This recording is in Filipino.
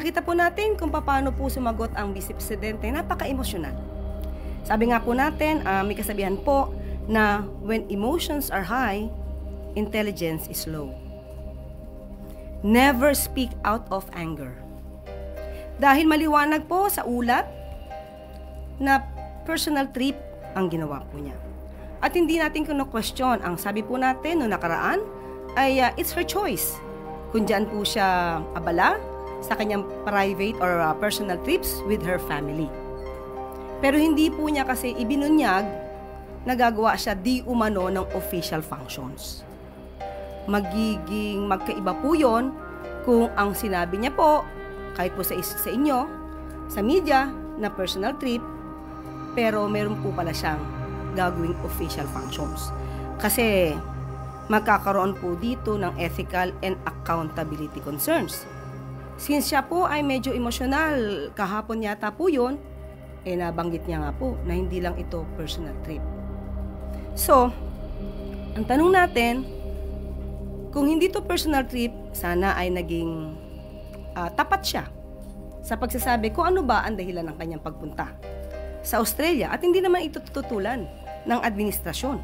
Nakita po natin kung paano po sumagot ang Vice Presidente, napaka-emosyonal. Sabi nga po natin, may kasabihan po na when emotions are high, intelligence is low. Never speak out of anger. Dahil maliwanag po sa ulat na personal trip ang ginawa po niya. At hindi natin kino-question. Ang sabi po natin noong nakaraan ay it's her choice. Kung diyan po siya abala sa kanyang private or personal trips with her family. Pero hindi po niya kasi ibinunyag na gagawa siya di umano ng official functions. Magiging magkaiba po yun kung ang sinabi niya po, kahit po sa inyo, sa media, na personal trip, pero meron po pala siyang gagawing official functions. Kasi magkakaroon po dito ng ethical and accountability concerns. Since siya po ay medyo emosyonal, kahapon yata po yun, nabanggit niya nga po na hindi lang ito personal trip. So, ang tanong natin, kung hindi to personal trip, sana ay naging tapat siya sa pagsasabi kung ano ba ang dahilan ng kanyang pagpunta sa Australia at hindi naman ito tututulan ng administrasyon.